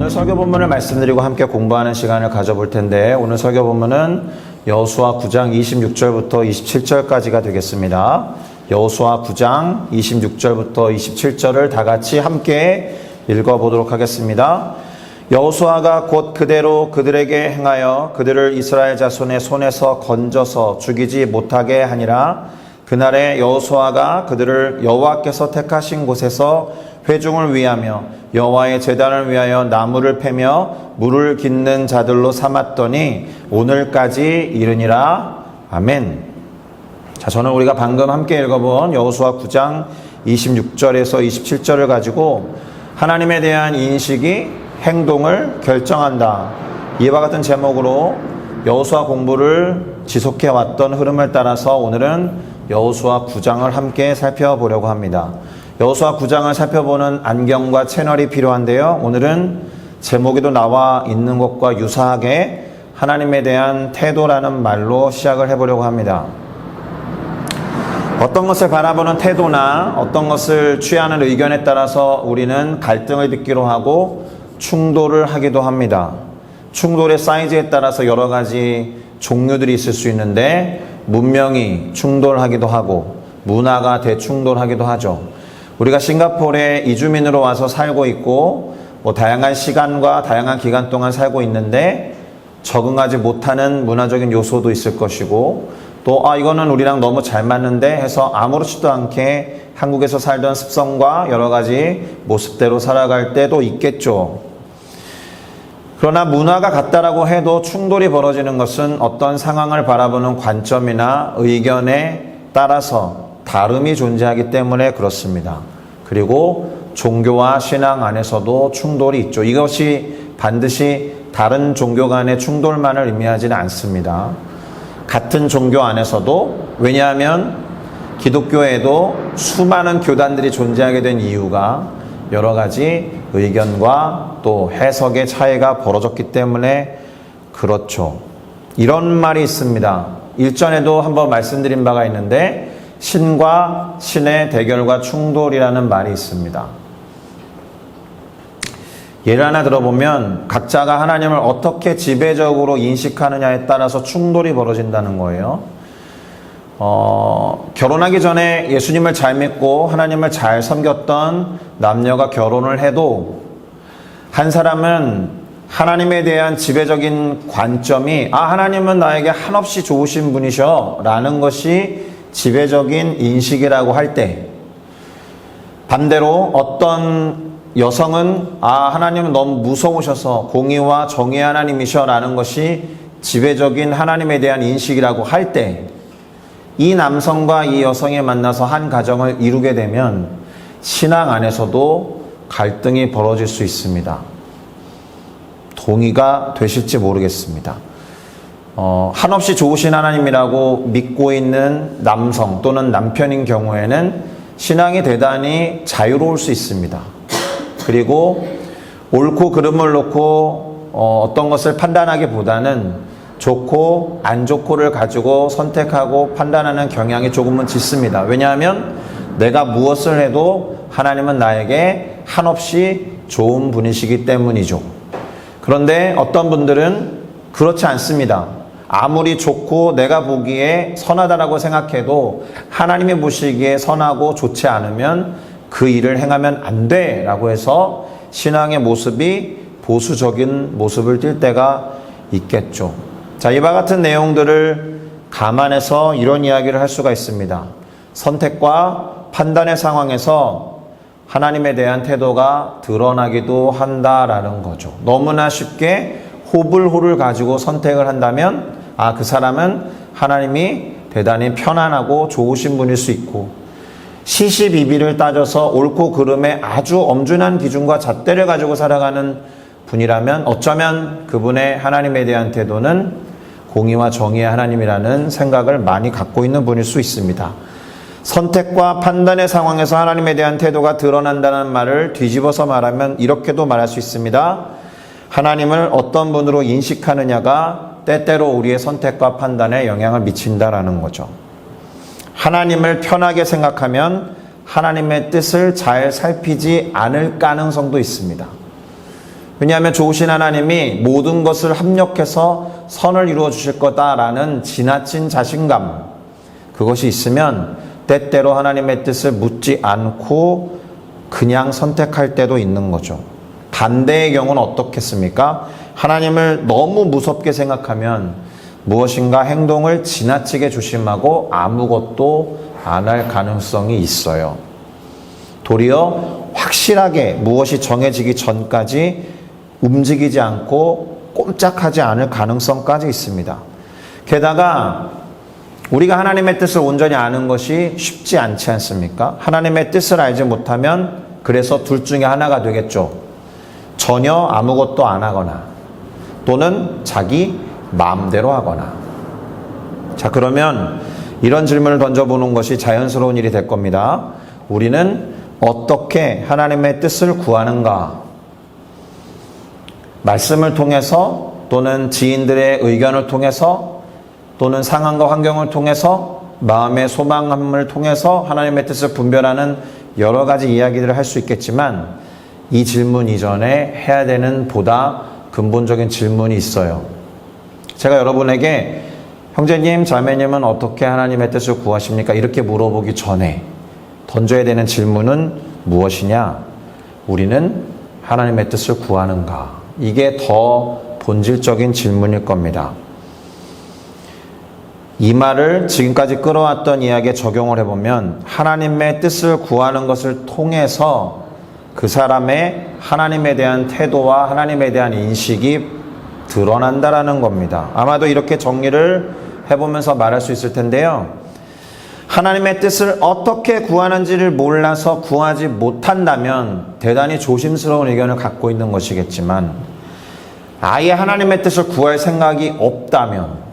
오늘 설교 본문을 말씀드리고 함께 공부하는 시간을 가져볼 텐데, 오늘 설교 본문은 여호수아 9장 26절부터 27절까지가 되겠습니다. 여호수아 9장 26절부터 27절을 다 같이 함께 읽어보도록 하겠습니다. 여호수아가 곧 그대로 그들에게 행하여 그들을 이스라엘 자손의 손에서 건져서 죽이지 못하게 하니라. 그날에 여호수아가 그들을 여호와께서 택하신 곳에서 회중을 위하며 여호와의 제단을 위하여 나무를 패며 물을 깃는 자들로 삼았더니 오늘까지 이르니라. 아멘. 자, 저는 우리가 방금 함께 읽어본 여호수아 9장 26절에서 27절을 가지고 하나님에 대한 인식이 행동을 결정한다, 이와 같은 제목으로 여호수아 공부를 지속해 왔던 흐름을 따라서 오늘은 여호수아 9장을 함께 살펴보려고 합니다. 여호수아 9장을 살펴보는 안경과 채널이 필요한데요, 오늘은 제목에도 나와 있는 것과 유사하게 하나님에 대한 태도라는 말로 시작을 해보려고 합니다. 어떤 것을 바라보는 태도나 어떤 것을 취하는 의견에 따라서 우리는 갈등을 빚기도 하고 충돌을 하기도 합니다. 충돌의 사이즈에 따라서 여러 가지 종류들이 있을 수 있는데, 문명이 충돌하기도 하고 문화가 대충돌하기도 하죠. 우리가 싱가포르에 이주민으로 와서 살고 있고 다양한 시간과 다양한 기간 동안 살고 있는데 적응하지 못하는 문화적인 요소도 있을 것이고, 또 이거는 우리랑 너무 잘 맞는데 해서 아무렇지도 않게 한국에서 살던 습성과 여러 가지 모습대로 살아갈 때도 있겠죠. 그러나 문화가 같다라고 해도 충돌이 벌어지는 것은 어떤 상황을 바라보는 관점이나 의견에 따라서 다름이 존재하기 때문에 그렇습니다. 그리고 종교와 신앙 안에서도 충돌이 있죠. 이것이 반드시 다른 종교 간의 충돌만을 의미하지는 않습니다. 같은 종교 안에서도, 왜냐하면 기독교에도 수많은 교단들이 존재하게 된 이유가 여러 가지 의견과 또 해석의 차이가 벌어졌기 때문에 그렇죠. 이런 말이 있습니다. 일전에도 한번 말씀드린 바가 있는데, 신과 신의 대결과 충돌이라는 말이 있습니다. 예를 하나 들어보면 각자가 하나님을 어떻게 지배적으로 인식하느냐에 따라서 충돌이 벌어진다는 거예요. 결혼하기 전에 예수님을 잘 믿고 하나님을 잘 섬겼던 남녀가 결혼을 해도 한 사람은 하나님에 대한 지배적인 관점이 하나님은 나에게 한없이 좋으신 분이셔 라는 것이 지배적인 인식이라고 할 때, 반대로 어떤 여성은 하나님은 너무 무서우셔서 공의와 정의의 하나님이셔 라는 것이 지배적인 하나님에 대한 인식이라고 할 때, 이 남성과 이 여성이 만나서 한 가정을 이루게 되면 신앙 안에서도 갈등이 벌어질 수 있습니다. 동의가 되실지 모르겠습니다. 한없이 좋으신 하나님이라고 믿고 있는 남성 또는 남편인 경우에는 신앙이 대단히 자유로울 수 있습니다. 그리고 옳고 그름을 놓고 어떤 것을 판단하기보다는 좋고 안 좋고를 가지고 선택하고 판단하는 경향이 조금은 짙습니다. 왜냐하면 내가 무엇을 해도 하나님은 나에게 한없이 좋은 분이시기 때문이죠. 그런데 어떤 분들은 그렇지 않습니다. 아무리 좋고 내가 보기에 선하다라고 생각해도 하나님이 보시기에 선하고 좋지 않으면 그 일을 행하면 안 돼 라고 해서 신앙의 모습이 보수적인 모습을 띌 때가 있겠죠. 자, 이와 같은 내용들을 감안해서 이런 이야기를 할 수가 있습니다. 선택과 판단의 상황에서 하나님에 대한 태도가 드러나기도 한다라는 거죠. 너무나 쉽게 호불호를 가지고 선택을 한다면 그 사람은 하나님이 대단히 편안하고 좋으신 분일 수 있고, 시시비비를 따져서 옳고 그름에 아주 엄준한 기준과 잣대를 가지고 살아가는 분이라면 어쩌면 그분의 하나님에 대한 태도는 공의와 정의의 하나님이라는 생각을 많이 갖고 있는 분일 수 있습니다. 선택과 판단의 상황에서 하나님에 대한 태도가 드러난다는 말을 뒤집어서 말하면 이렇게도 말할 수 있습니다. 하나님을 어떤 분으로 인식하느냐가 때때로 우리의 선택과 판단에 영향을 미친다라는 거죠. 하나님을 편하게 생각하면 하나님의 뜻을 잘 살피지 않을 가능성도 있습니다. 왜냐하면 좋으신 하나님이 모든 것을 합력해서 선을 이루어 주실 거다라는 지나친 자신감, 그것이 있으면 때때로 하나님의 뜻을 묻지 않고 그냥 선택할 때도 있는 거죠. 반대의 경우는 어떻겠습니까? 하나님을 너무 무섭게 생각하면 무엇인가 행동을 지나치게 조심하고 아무것도 안 할 가능성이 있어요. 도리어 확실하게 무엇이 정해지기 전까지 움직이지 않고 꼼짝하지 않을 가능성까지 있습니다. 게다가 우리가 하나님의 뜻을 온전히 아는 것이 쉽지 않지 않습니까? 하나님의 뜻을 알지 못하면 그래서 둘 중에 하나가 되겠죠. 전혀 아무것도 안 하거나 또는 자기 마음대로 하거나. 자, 그러면 이런 질문을 던져보는 것이 자연스러운 일이 될 겁니다. 우리는 어떻게 하나님의 뜻을 구하는가? 말씀을 통해서 또는 지인들의 의견을 통해서 또는 상황과 환경을 통해서 마음의 소망함을 통해서 하나님의 뜻을 분별하는 여러 가지 이야기들을 할 수 있겠지만 이 질문 이전에 해야 되는 보다 근본적인 질문이 있어요. 제가 여러분에게 형제님, 자매님은 어떻게 하나님의 뜻을 구하십니까? 이렇게 물어보기 전에 던져야 되는 질문은 무엇이냐? 우리는 하나님의 뜻을 구하는가? 이게 더 본질적인 질문일 겁니다. 이 말을 지금까지 끌어왔던 이야기에 적용을 해보면 하나님의 뜻을 구하는 것을 통해서 그 사람의 하나님에 대한 태도와 하나님에 대한 인식이 드러난다라는 겁니다. 아마도 이렇게 정리를 해보면서 말할 수 있을 텐데요. 하나님의 뜻을 어떻게 구하는지를 몰라서 구하지 못한다면 대단히 조심스러운 의견을 갖고 있는 것이겠지만 아예 하나님의 뜻을 구할 생각이 없다면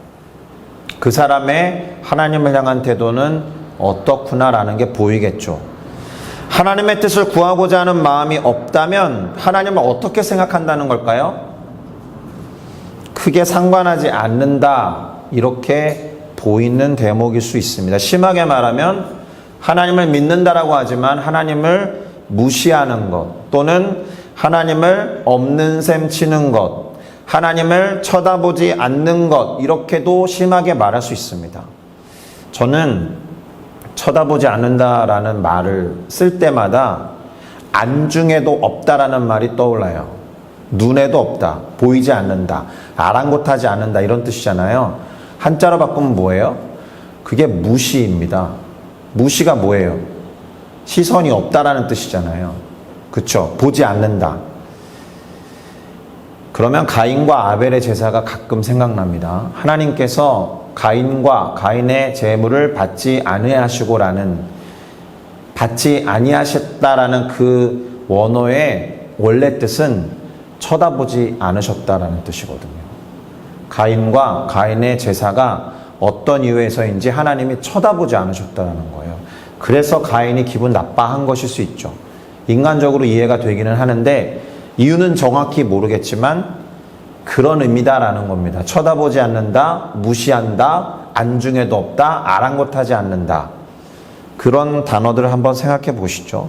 그 사람의 하나님을 향한 태도는 어떻구나라는 게 보이겠죠. 하나님의 뜻을 구하고자 하는 마음이 없다면 하나님을 어떻게 생각한다는 걸까요? 크게 상관하지 않는다, 이렇게 보이는 대목일 수 있습니다. 심하게 말하면 하나님을 믿는다라고 하지만 하나님을 무시하는 것 또는 하나님을 없는 셈 치는 것, 하나님을 쳐다보지 않는 것, 이렇게도 심하게 말할 수 있습니다. 저는 쳐다보지 않는다라는 말을 쓸 때마다 안중에도 없다라는 말이 떠올라요. 눈에도 없다, 보이지 않는다, 아랑곳하지 않는다, 이런 뜻이잖아요. 한자로 바꾸면 뭐예요? 그게 무시입니다. 무시가 뭐예요? 시선이 없다라는 뜻이잖아요. 그쵸? 보지 않는다. 그러면 가인과 아벨의 제사가 가끔 생각납니다. 하나님께서 가인과 가인의 제물을 받지 아니하셨다라는 그 원어의 원래 뜻은 쳐다보지 않으셨다라는 뜻이거든요. 가인과 가인의 제사가 어떤 이유에서인지 하나님이 쳐다보지 않으셨다는 거예요. 그래서 가인이 기분 나빠한 것일 수 있죠. 인간적으로 이해가 되기는 하는데 이유는 정확히 모르겠지만 그런 의미다라는 겁니다. 쳐다보지 않는다, 무시한다, 안중에도 없다, 아랑곳하지 않는다. 그런 단어들을 한번 생각해 보시죠.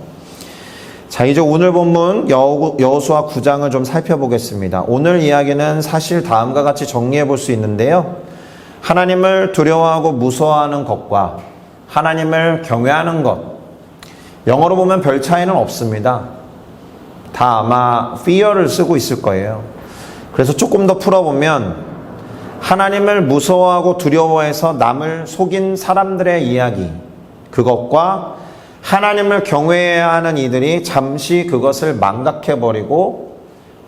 자, 이제 오늘 본문 여호수아 9장을 좀 살펴보겠습니다. 오늘 이야기는 사실 다음과 같이 정리해 볼 수 있는데요. 하나님을 두려워하고 무서워하는 것과 하나님을 경외하는 것, 영어로 보면 별 차이는 없습니다. 다 아마 fear를 쓰고 있을 거예요. 그래서 조금 더 풀어보면 하나님을 무서워하고 두려워해서 남을 속인 사람들의 이야기, 그것과 하나님을 경외해야 하는 이들이 잠시 그것을 망각해버리고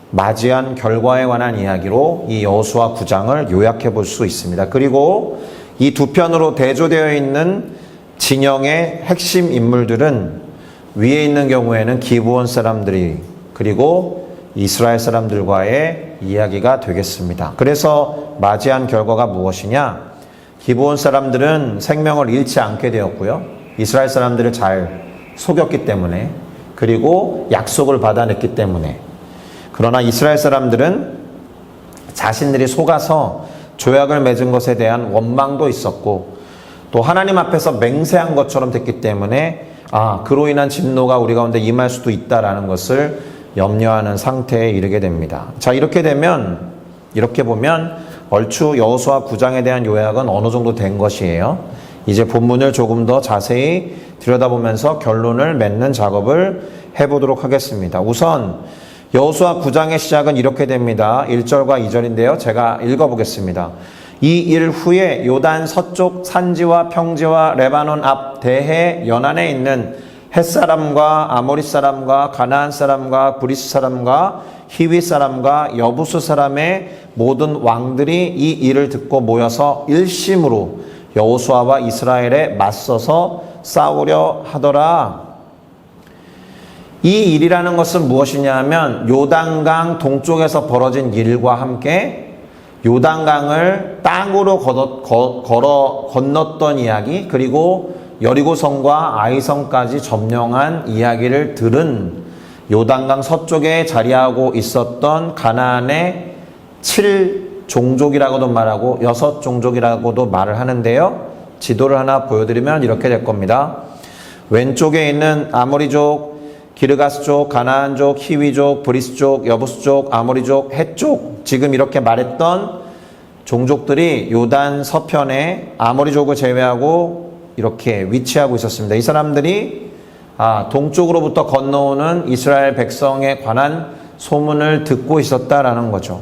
맞이한 결과에 관한 이야기로 이 여호수아 9장을 요약해 볼 수 있습니다. 그리고 이 두 편으로 대조되어 있는 진영의 핵심 인물들은 위에 있는 경우에는 기브온 사람들이 그리고 이스라엘 사람들과의 이야기가 되겠습니다. 그래서 맞이한 결과가 무엇이냐? 기브온 사람들은 생명을 잃지 않게 되었고요. 이스라엘 사람들을 잘 속였기 때문에, 그리고 약속을 받아냈기 때문에. 그러나 이스라엘 사람들은 자신들이 속아서 조약을 맺은 것에 대한 원망도 있었고 또 하나님 앞에서 맹세한 것처럼 됐기 때문에 그로 인한 진노가 우리 가운데 임할 수도 있다라는 것을 염려하는 상태에 이르게 됩니다. 자, 이렇게 보면 얼추 여호수아 9장에 대한 요약은 어느 정도 된 것이에요. 이제 본문을 조금 더 자세히 들여다보면서 결론을 맺는 작업을 해보도록 하겠습니다. 우선 여호수아 9장의 시작은 이렇게 됩니다. 1절과 2절인데요. 제가 읽어보겠습니다. 이 일 후에 요단 서쪽 산지와 평지와 레바논 앞 대해 연안에 있는 헷사람과 아모리 사람과 가나안 사람과 브리스 사람과 히위 사람과 여부스 사람의 모든 왕들이 이 일을 듣고 모여서 일심으로 여호수아와 이스라엘에 맞서서 싸우려 하더라. 이 일이라는 것은 무엇이냐 하면 요단강 동쪽에서 벌어진 일과 함께 요단강을 땅으로 건넜던 이야기, 그리고 여리고성과 아이성까지 점령한 이야기를 들은 요단강 서쪽에 자리하고 있었던 가나안의 7종족이라고도 말하고 6종족이라고도 말을 하는데요. 지도를 하나 보여드리면 이렇게 될 겁니다. 왼쪽에 있는 아모리족, 기르가스족, 가나안족, 히위족, 브리스족, 여부스족, 아모리족, 헷족, 지금 이렇게 말했던 종족들이 요단 서편에 아모리족을 제외하고 이렇게 위치하고 있었습니다. 이 사람들이 동쪽으로부터 건너오는 이스라엘 백성에 관한 소문을 듣고 있었다라는 거죠.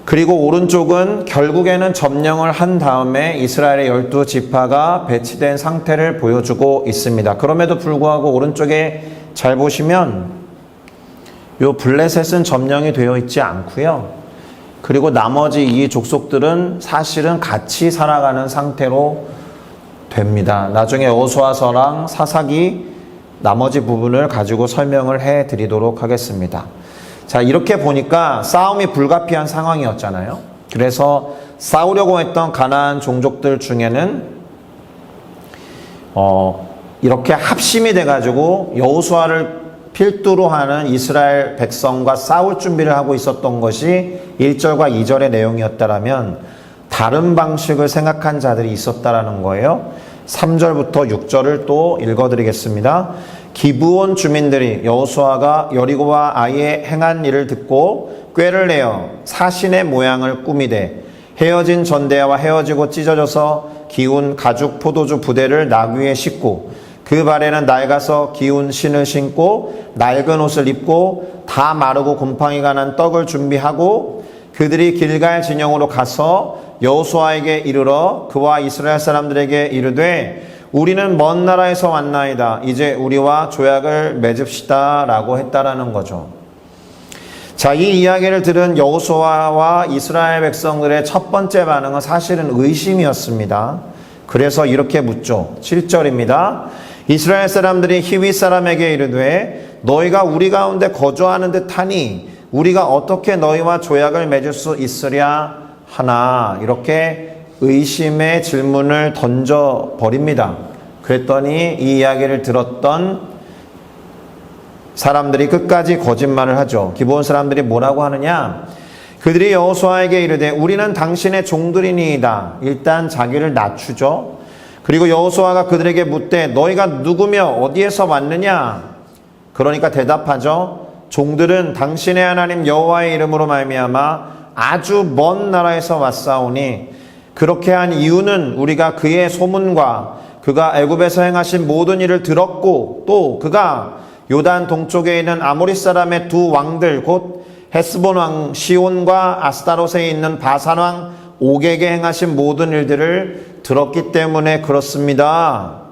그리고 오른쪽은 결국에는 점령을 한 다음에 이스라엘의 12지파가 배치된 상태를 보여주고 있습니다. 그럼에도 불구하고 오른쪽에 잘 보시면 요 블레셋은 점령이 되어 있지 않고요. 그리고 나머지 이 족속들은 사실은 같이 살아가는 상태로 됩니다. 나중에 여호수아서랑 사사기 나머지 부분을 가지고 설명을 해 드리도록 하겠습니다. 자, 이렇게 보니까 싸움이 불가피한 상황이었잖아요. 그래서 싸우려고 했던 가나안 종족들 중에는 이렇게 합심이 돼가지고 여호수아를 필두로 하는 이스라엘 백성과 싸울 준비를 하고 있었던 것이 1절과 2절의 내용이었다라면 다른 방식을 생각한 자들이 있었다라는 거예요. 3절부터 6절을 또 읽어드리겠습니다. 기브온 주민들이 여호수아가 여리고와 아이에 행한 일을 듣고 꾀를 내어 사신의 모양을 꾸미되 헤어진 전대와 헤어지고 찢어져서 기운 가죽 포도주 부대를 나귀에 싣고 그 발에는 낡아서 기운 신을 신고 낡은 옷을 입고 다 마르고 곰팡이가 난 떡을 준비하고 그들이 길갈 진영으로 가서 여호수아에게 이르러 그와 이스라엘 사람들에게 이르되 우리는 먼 나라에서 왔나이다. 이제 우리와 조약을 맺읍시다 라고 했다라는 거죠. 자, 이 이야기를 들은 여호수아와 이스라엘 백성들의 첫 번째 반응은 사실은 의심이었습니다. 그래서 이렇게 묻죠. 7절입니다. 이스라엘 사람들이 히위 사람에게 이르되 너희가 우리 가운데 거주하는 듯하니 우리가 어떻게 너희와 조약을 맺을 수 있으랴 하나, 이렇게 의심의 질문을 던져버립니다. 그랬더니 이 이야기를 들었던 사람들이 끝까지 거짓말을 하죠. 기브온 사람들이 뭐라고 하느냐? 그들이 여호수아에게 이르되 우리는 당신의 종들이니이다. 일단 자기를 낮추죠. 그리고 여호수아가 그들에게 묻되 너희가 누구며 어디에서 왔느냐? 그러니까 대답하죠. 종들은 당신의 하나님 여호와의 이름으로 말미암아 아주 먼 나라에서 왔사오니 그렇게 한 이유는 우리가 그의 소문과 그가 애굽에서 행하신 모든 일을 들었고 또 그가 요단 동쪽에 있는 아모리 사람의 두 왕들 곧 헤스본 왕 시온과 아스타롯에 있는 바산 왕 옥에게 행하신 모든 일들을 들었기 때문에 그렇습니다.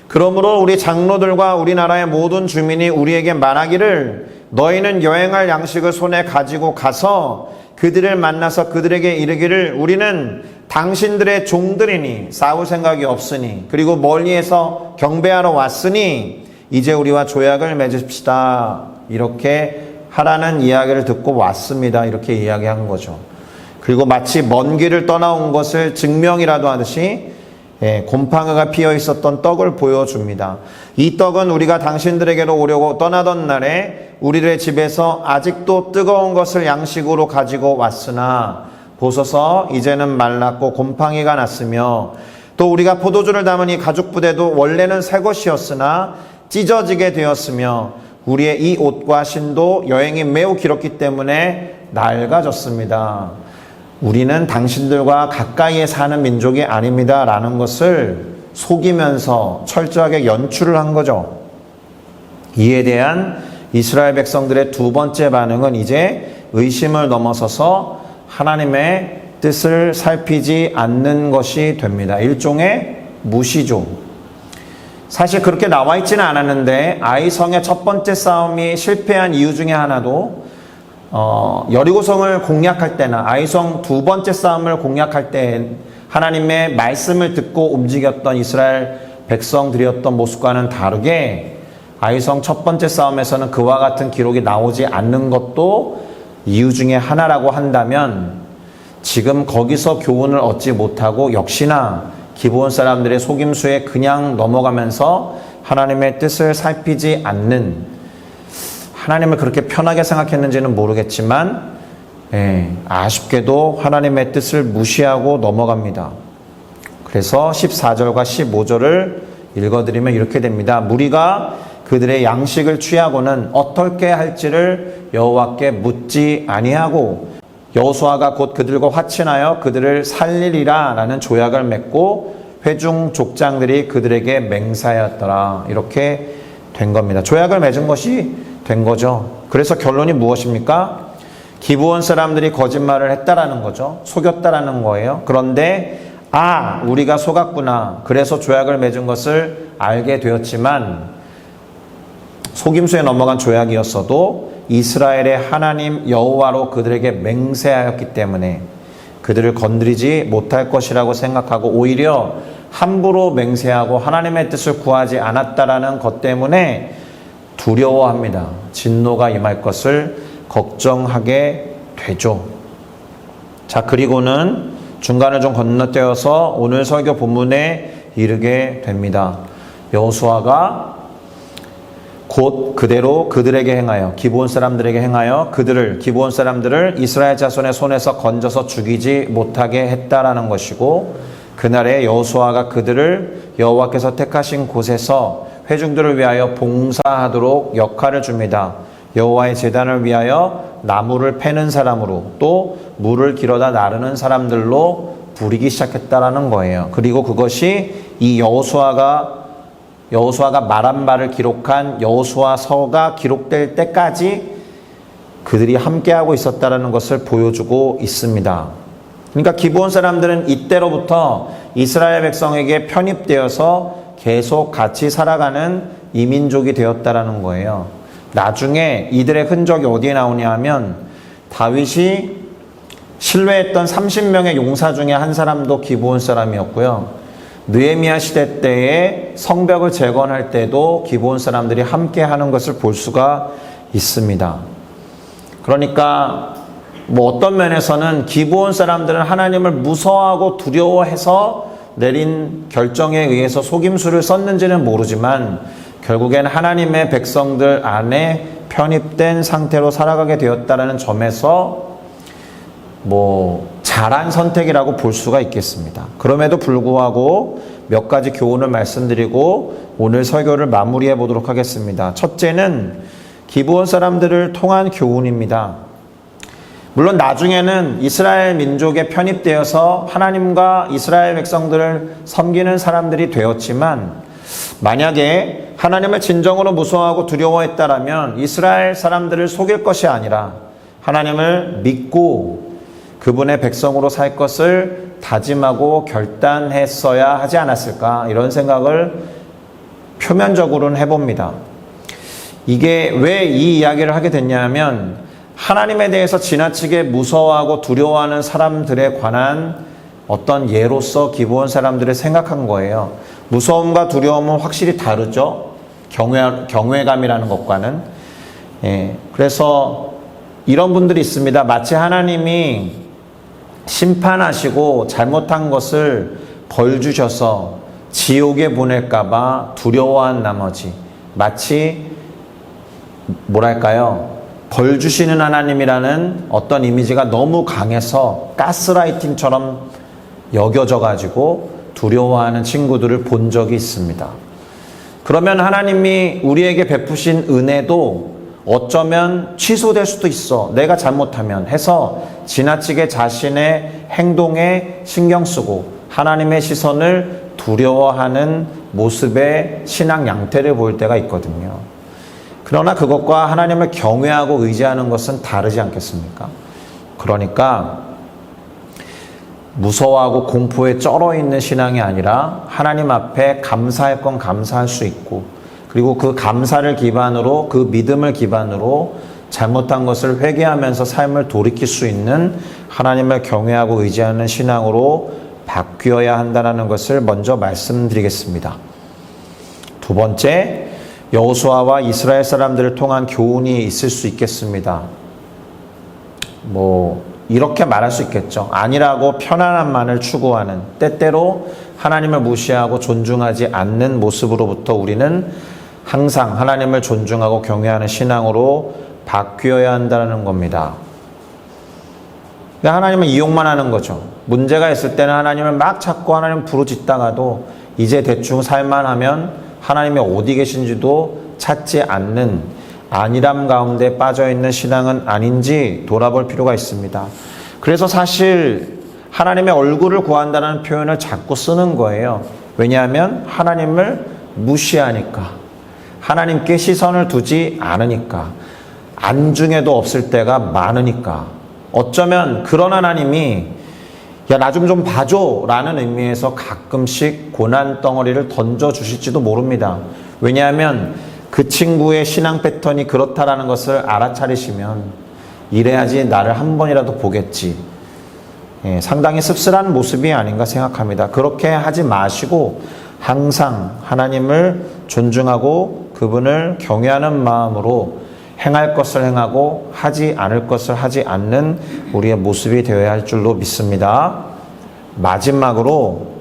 그러므로 우리 장로들과 우리나라의 모든 주민이 우리에게 말하기를 너희는 여행할 양식을 손에 가지고 가서 그들을 만나서 그들에게 이르기를 우리는 당신들의 종들이니 싸울 생각이 없으니 그리고 멀리에서 경배하러 왔으니 이제 우리와 조약을 맺읍시다. 이렇게 하라는 이야기를 듣고 왔습니다. 이렇게 이야기한 거죠. 그리고 마치 먼 길을 떠나온 것을 증명이라도 하듯이 곰팡이가 피어 있었던 떡을 보여줍니다. 이 떡은 우리가 당신들에게로 오려고 떠나던 날에 우리의 집에서 아직도 뜨거운 것을 양식으로 가지고 왔으나 보소서 이제는 말랐고 곰팡이가 났으며 또 우리가 포도주를 담은 이 가죽 부대도 원래는 새 것이었으나 찢어지게 되었으며 우리의 이 옷과 신도 여행이 매우 길었기 때문에 낡아졌습니다. 우리는 당신들과 가까이에 사는 민족이 아닙니다. 라는 것을 속이면서 철저하게 연출을 한 거죠. 이에 대한 이스라엘 백성들의 두 번째 반응은 이제 의심을 넘어서서 하나님의 뜻을 살피지 않는 것이 됩니다. 일종의 무시죠. 사실 그렇게 나와 있지는 않았는데 아이성의 첫 번째 싸움이 실패한 이유 중에 하나도 여리고성을 공략할 때나 아이성 두 번째 싸움을 공략할 때 하나님의 말씀을 듣고 움직였던 이스라엘 백성들이었던 모습과는 다르게 아이성 첫 번째 싸움에서는 그와 같은 기록이 나오지 않는 것도 이유 중에 하나라고 한다면 지금 거기서 교훈을 얻지 못하고 역시나 기브온 사람들의 속임수에 그냥 넘어가면서 하나님의 뜻을 살피지 않는, 하나님을 그렇게 편하게 생각했는지는 모르겠지만 아쉽게도 하나님의 뜻을 무시하고 넘어갑니다. 그래서 14절과 15절을 읽어드리면 이렇게 됩니다. 무리가 그들의 양식을 취하고는 어떻게 할지를 여호와께 묻지 아니하고 여호수아가 곧 그들과 화친하여 그들을 살리리라 라는 조약을 맺고 회중 족장들이 그들에게 맹세하였더라. 이렇게 된 겁니다. 조약을 맺은 것이 된 거죠. 그래서 결론이 무엇입니까? 기브온 사람들이 거짓말을 했다라는 거죠. 속였다라는 거예요. 그런데 우리가 속았구나. 그래서 조약을 맺은 것을 알게 되었지만 속임수에 넘어간 조약이었어도 이스라엘의 하나님 여호와로 그들에게 맹세하였기 때문에 그들을 건드리지 못할 것이라고 생각하고 오히려 함부로 맹세하고 하나님의 뜻을 구하지 않았다라는 것 때문에 두려워합니다. 진노가 임할 것을 걱정하게 되죠. 자, 그리고는 중간을 좀 건너뛰어서 오늘 설교 본문에 이르게 됩니다. 여호수아가 곧 그대로 그들에게 행하여 기브온 사람들에게 행하여 기브온 사람들을 이스라엘 자손의 손에서 건져서 죽이지 못하게 했다라는 것이고, 그날에 여호수아가 그들을 여호와께서 택하신 곳에서 회중들을 위하여 봉사하도록 역할을 줍니다. 여호와의 제단을 위하여 나무를 패는 사람으로 또 물을 길어다 나르는 사람들로 부리기 시작했다라는 거예요. 그리고 그것이 이 여호수아가 말한 바를 기록한 여호수아서가 기록될 때까지 그들이 함께하고 있었다라는 것을 보여주고 있습니다. 그러니까 기브온 사람들은 이때로부터 이스라엘 백성에게 편입되어서 계속 같이 살아가는 이민족이 되었다라는 거예요. 나중에 이들의 흔적이 어디에 나오냐 하면 다윗이 신뢰했던 30명의 용사 중에 한 사람도 기브온 사람이었고요. 느헤미야 시대 때에 성벽을 재건할 때도 기브온 사람들이 함께 하는 것을 볼 수가 있습니다. 그러니까 어떤 면에서는 기브온 사람들은 하나님을 무서워하고 두려워해서 내린 결정에 의해서 속임수를 썼는지는 모르지만 결국엔 하나님의 백성들 안에 편입된 상태로 살아가게 되었다는 점에서 잘한 선택이라고 볼 수가 있겠습니다. 그럼에도 불구하고 몇 가지 교훈을 말씀드리고 오늘 설교를 마무리해 보도록 하겠습니다. 첫째는 기브온 사람들을 통한 교훈입니다. 물론 나중에는 이스라엘 민족에 편입되어서 하나님과 이스라엘 백성들을 섬기는 사람들이 되었지만 만약에 하나님을 진정으로 무서워하고 두려워했다라면 이스라엘 사람들을 속일 것이 아니라 하나님을 믿고 그분의 백성으로 살 것을 다짐하고 결단했어야 하지 않았을까, 이런 생각을 표면적으로는 해봅니다. 이게 왜 이 이야기를 하게 됐냐면 하나님에 대해서 지나치게 무서워하고 두려워하는 사람들에 관한 어떤 예로서 기브온 사람들을 생각한 거예요. 무서움과 두려움은 확실히 다르죠. 경외감이라는 것과는. 그래서 이런 분들이 있습니다. 마치 하나님이 심판하시고 잘못한 것을 벌 주셔서 지옥에 보낼까봐 두려워한 나머지 마치 벌 주시는 하나님이라는 어떤 이미지가 너무 강해서 가스라이팅처럼 여겨져 가지고 두려워하는 친구들을 본 적이 있습니다. 그러면 하나님이 우리에게 베푸신 은혜도 어쩌면 취소될 수도 있어. 내가 잘못하면 해서 지나치게 자신의 행동에 신경 쓰고 하나님의 시선을 두려워하는 모습의 신앙 양태를 보일 때가 있거든요. 그러나 그것과 하나님을 경외하고 의지하는 것은 다르지 않겠습니까? 그러니까 무서워하고 공포에 쩔어 있는 신앙이 아니라 하나님 앞에 감사할 건 감사할 수 있고, 그리고 그 감사를 기반으로, 그 믿음을 기반으로 잘못한 것을 회개하면서 삶을 돌이킬 수 있는 하나님을 경외하고 의지하는 신앙으로 바뀌어야 한다는 것을 먼저 말씀드리겠습니다. 두 번째, 여호수아와 이스라엘 사람들을 통한 교훈이 있을 수 있겠습니다. 이렇게 말할 수 있겠죠. 아니라고 편안함만을 추구하는, 때때로 하나님을 무시하고 존중하지 않는 모습으로부터 우리는 항상 하나님을 존중하고 경외하는 신앙으로 바뀌어야 한다는 겁니다. 그러니까 하나님을 이용만 하는 거죠. 문제가 있을 때는 하나님을 막 찾고 하나님을 부르짖다가도 이제 대충 살만 하면 하나님이 어디 계신지도 찾지 않는 안일함 가운데 빠져있는 신앙은 아닌지 돌아볼 필요가 있습니다. 그래서 사실 하나님의 얼굴을 구한다는 표현을 자꾸 쓰는 거예요. 왜냐하면 하나님을 무시하니까, 하나님께 시선을 두지 않으니까, 안중에도 없을 때가 많으니까. 어쩌면 그런 하나님이 야, 나 좀 봐줘 라는 의미에서 가끔씩 고난 덩어리를 던져주실지도 모릅니다. 왜냐하면 그 친구의 신앙 패턴이 그렇다라는 것을 알아차리시면 이래야지 나를 한 번이라도 보겠지. 상당히 씁쓸한 모습이 아닌가 생각합니다. 그렇게 하지 마시고 항상 하나님을 존중하고 그분을 경외하는 마음으로 행할 것을 행하고 하지 않을 것을 하지 않는 우리의 모습이 되어야 할 줄로 믿습니다. 마지막으로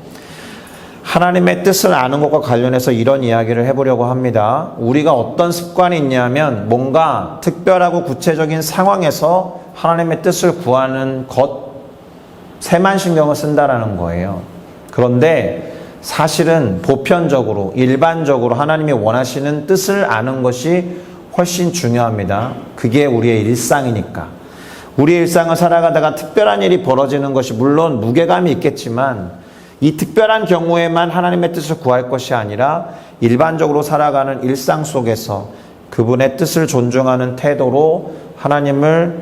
하나님의 뜻을 아는 것과 관련해서 이런 이야기를 해보려고 합니다. 우리가 어떤 습관이 있냐면 뭔가 특별하고 구체적인 상황에서 하나님의 뜻을 구하는 것에만 신경을 쓴다라는 거예요. 그런데 사실은 보편적으로, 일반적으로 하나님이 원하시는 뜻을 아는 것이 훨씬 중요합니다. 그게 우리의 일상이니까. 우리의 일상을 살아가다가 특별한 일이 벌어지는 것이 물론 무게감이 있겠지만 이 특별한 경우에만 하나님의 뜻을 구할 것이 아니라 일반적으로 살아가는 일상 속에서 그분의 뜻을 존중하는 태도로 하나님을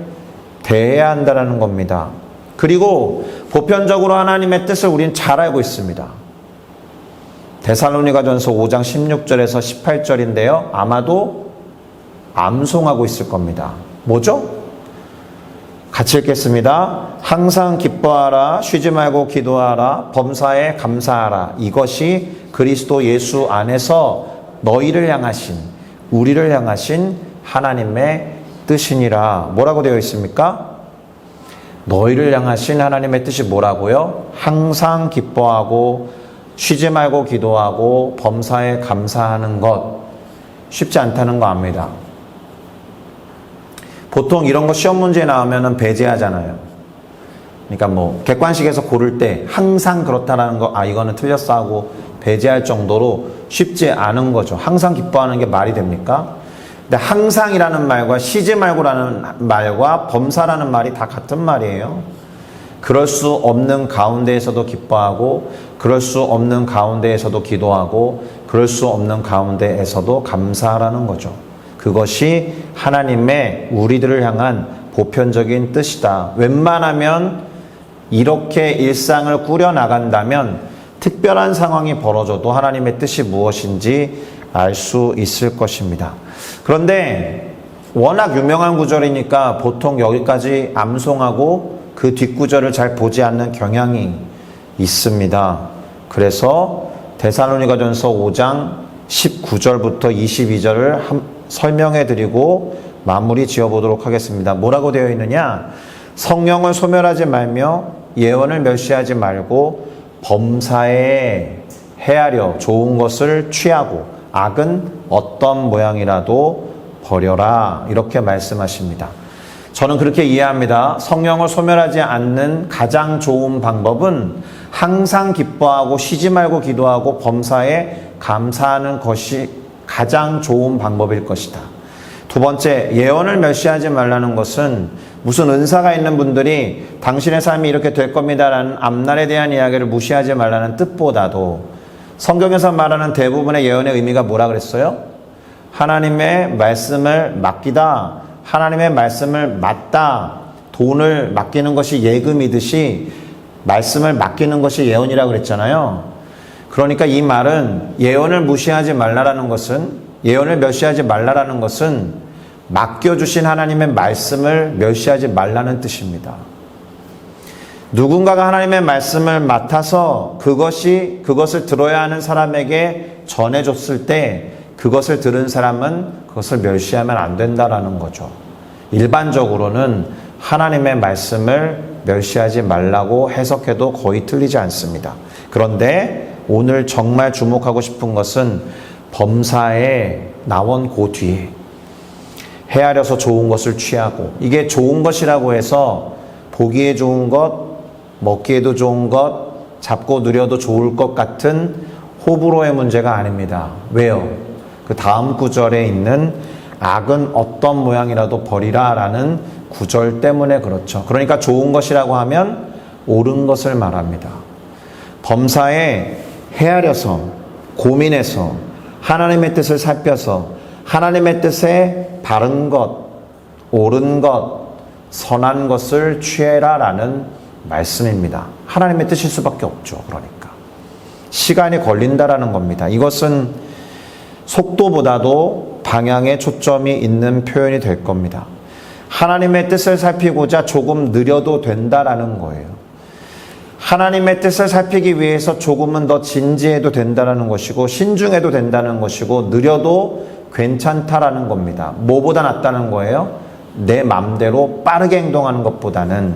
대해야 한다는 겁니다. 그리고 보편적으로 하나님의 뜻을 우리는 잘 알고 있습니다. 데살로니가전서 5장 16절에서 18절인데요. 아마도 암송하고 있을 겁니다. 뭐죠? 같이 읽겠습니다. 항상 기뻐하라, 쉬지 말고 기도하라, 범사에 감사하라. 이것이 그리스도 예수 안에서 너희를 향하신, 우리를 향하신 하나님의 뜻이니라. 뭐라고 되어 있습니까? 너희를 향하신 하나님의 뜻이 뭐라고요? 항상 기뻐하고 쉬지 말고 기도하고 범사에 감사하는 것. 쉽지 않다는 거 압니다. 보통 이런 거 시험 문제에 나오면은 배제하잖아요. 그러니까 객관식에서 고를 때 항상 그렇다라는 거, 이거는 틀렸어 하고 배제할 정도로 쉽지 않은 거죠. 항상 기뻐하는 게 말이 됩니까? 근데 항상이라는 말과 쉬지 말고라는 말과 범사라는 말이 다 같은 말이에요. 그럴 수 없는 가운데에서도 기뻐하고, 그럴 수 없는 가운데에서도 기도하고, 그럴 수 없는 가운데에서도 감사하라는 거죠. 그것이 하나님의 우리들을 향한 보편적인 뜻이다. 웬만하면 이렇게 일상을 꾸려나간다면 특별한 상황이 벌어져도 하나님의 뜻이 무엇인지 알 수 있을 것입니다. 그런데 워낙 유명한 구절이니까 보통 여기까지 암송하고 그 뒷구절을 잘 보지 않는 경향이 있습니다. 그래서 데살로니가전서 5장 19절부터 22절을 설명해 드리고 마무리 지어보도록 하겠습니다. 뭐라고 되어 있느냐? 성령을 소멸하지 말며 예언을 멸시하지 말고 범사에 헤아려 좋은 것을 취하고 악은 어떤 모양이라도 버려라. 이렇게 말씀하십니다. 저는 그렇게 이해합니다. 성령을 소멸하지 않는 가장 좋은 방법은 항상 기뻐하고 쉬지 말고 기도하고 범사에 감사하는 것이 가장 좋은 방법일 것이다. 두 번째, 예언을 멸시하지 말라는 것은 무슨 은사가 있는 분들이 당신의 삶이 이렇게 될 겁니다라는 앞날에 대한 이야기를 무시하지 말라는 뜻보다도 성경에서 말하는 대부분의 예언의 의미가 뭐라 그랬어요? 하나님의 말씀을 맡기다, 하나님의 말씀을 맡다, 돈을 맡기는 것이 예금이듯이 말씀을 맡기는 것이 예언이라고 그랬잖아요. 그러니까 이 말은 예언을 무시하지 말라라는 것은, 예언을 멸시하지 말라라는 것은 맡겨주신 하나님의 말씀을 멸시하지 말라는 뜻입니다. 누군가가 하나님의 말씀을 맡아서 그것을 들어야 하는 사람에게 전해줬을 때 그것을 들은 사람은 그것을 멸시하면 안 된다라는 거죠. 일반적으로는 하나님의 말씀을 멸시하지 말라고 해석해도 거의 틀리지 않습니다. 그런데 오늘 정말 주목하고 싶은 것은 범사에 나온 그 뒤에 헤아려서 좋은 것을 취하고, 이게 좋은 것이라고 해서 보기에 좋은 것, 먹기에도 좋은 것, 잡고 누려도 좋을 것 같은 호불호의 문제가 아닙니다. 왜요? 그 다음 구절에 있는 악은 어떤 모양이라도 버리라 라는 구절 때문에 그렇죠. 그러니까 좋은 것이라고 하면 옳은 것을 말합니다. 범사에 헤아려서, 고민해서, 하나님의 뜻을 살펴서 하나님의 뜻에 바른 것, 옳은 것, 선한 것을 취해라 라는 말씀입니다. 하나님의 뜻일 수밖에 없죠. 그러니까 시간이 걸린다라는 겁니다. 이것은 속도보다도 방향에 초점이 있는 표현이 될 겁니다. 하나님의 뜻을 살피고자 조금 느려도 된다라는 거예요. 하나님의 뜻을 살피기 위해서 조금은 더 진지해도 된다는 것이고, 신중해도 된다는 것이고, 느려도 괜찮다라는 겁니다. 뭐보다 낫다는 거예요? 내 맘대로 빠르게 행동하는 것보다는.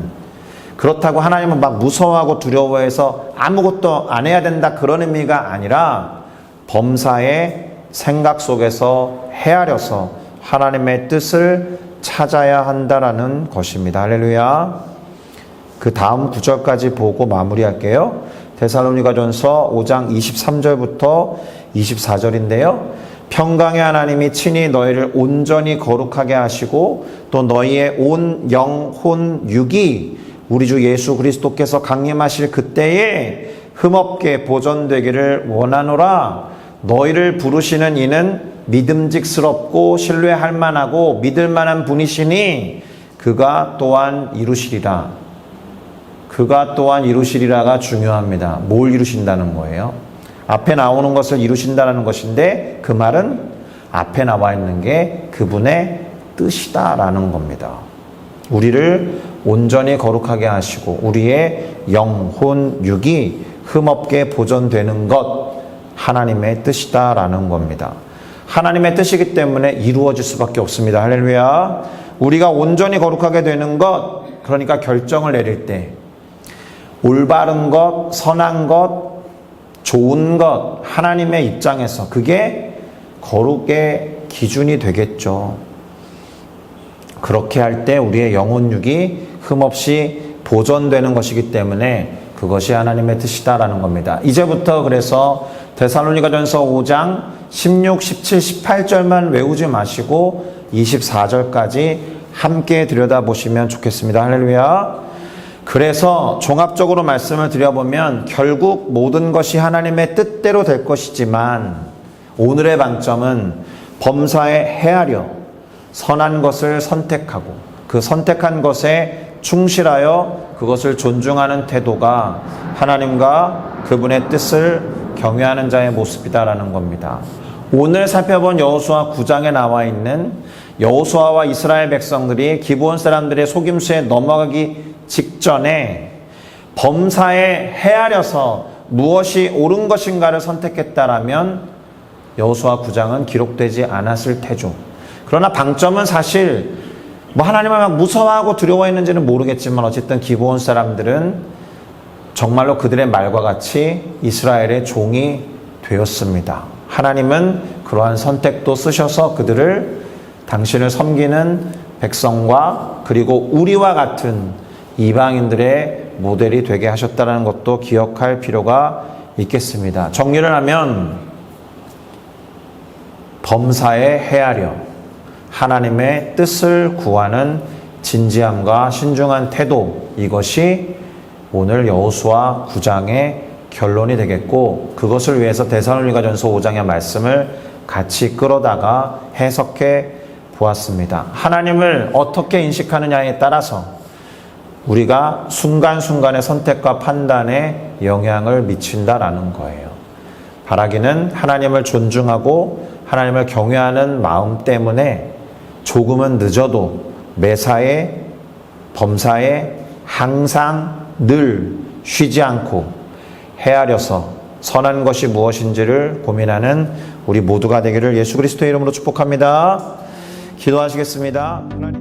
그렇다고 하나님은 막 무서워하고 두려워해서 아무것도 안 해야 된다, 그런 의미가 아니라 범사의 생각 속에서 헤아려서 하나님의 뜻을 찾아야 한다라는 것입니다. 할렐루야. 그 다음 구절까지 보고 마무리할게요. 데살로니가전서 5장 23절부터 24절인데요. 평강의 하나님이 친히 너희를 온전히 거룩하게 하시고 또 너희의 온 영혼 육이 우리 주 예수 그리스도께서 강림하실 그때에 흠없게 보존되기를 원하노라. 너희를 부르시는 이는 믿음직스럽고 신뢰할 만하고 믿을 만한 분이시니 그가 또한 이루시리라. 그가 또한 이루시리라가 중요합니다. 뭘 이루신다는 거예요? 앞에 나오는 것을 이루신다는 것인데 그 말은 앞에 나와 있는 게 그분의 뜻이다라는 겁니다. 우리를 온전히 거룩하게 하시고 우리의 영혼 육이 흠없게 보존되는 것, 하나님의 뜻이다라는 겁니다. 하나님의 뜻이기 때문에 이루어질 수밖에 없습니다. 할렐루야. 우리가 온전히 거룩하게 되는 것, 그러니까 결정을 내릴 때 올바른 것, 선한 것, 좋은 것, 하나님의 입장에서 그게 거룩의 기준이 되겠죠. 그렇게 할 때 우리의 영혼육이 흠없이 보존되는 것이기 때문에 그것이 하나님의 뜻이다라는 겁니다. 이제부터 그래서 데살로니가전서 5장 16, 17, 18절만 외우지 마시고 24절까지 함께 들여다보시면 좋겠습니다. 할렐루야. 그래서 종합적으로 말씀을 드려보면 결국 모든 것이 하나님의 뜻대로 될 것이지만 오늘의 방점은 범사에 헤아려 선한 것을 선택하고 그 선택한 것에 충실하여 그것을 존중하는 태도가 하나님과 그분의 뜻을 경외하는 자의 모습이다라는 겁니다. 오늘 살펴본 여호수아 9장에 나와 있는 여호수아와 이스라엘 백성들이 기브온 사람들의 속임수에 넘어가기 직전에 범사에 헤아려서 무엇이 옳은 것인가를 선택했다라면 여호수아 9장은 기록되지 않았을 테죠. 그러나 방점은 사실 하나님을 막 무서워하고 두려워했는지는 모르겠지만 어쨌든 기브온 사람들은 정말로 그들의 말과 같이 이스라엘의 종이 되었습니다. 하나님은 그러한 선택도 쓰셔서 그들을 당신을 섬기는 백성과 그리고 우리와 같은 이방인들의 모델이 되게 하셨다는 것도 기억할 필요가 있겠습니다. 정리를 하면 범사에 헤아려 하나님의 뜻을 구하는 진지함과 신중한 태도, 이것이 오늘 여호수아 9장의 결론이 되겠고, 그것을 위해서 데살로니가전서 5장의 말씀을 같이 끌어다가 해석해 보았습니다. 하나님을 어떻게 인식하느냐에 따라서 우리가 순간순간의 선택과 판단에 영향을 미친다라는 거예요. 바라기는 하나님을 존중하고 하나님을 경외하는 마음 때문에 조금은 늦어도 매사에 범사에 항상 늘 쉬지 않고 헤아려서 선한 것이 무엇인지를 고민하는 우리 모두가 되기를 예수 그리스도의 이름으로 축복합니다. 기도하시겠습니다.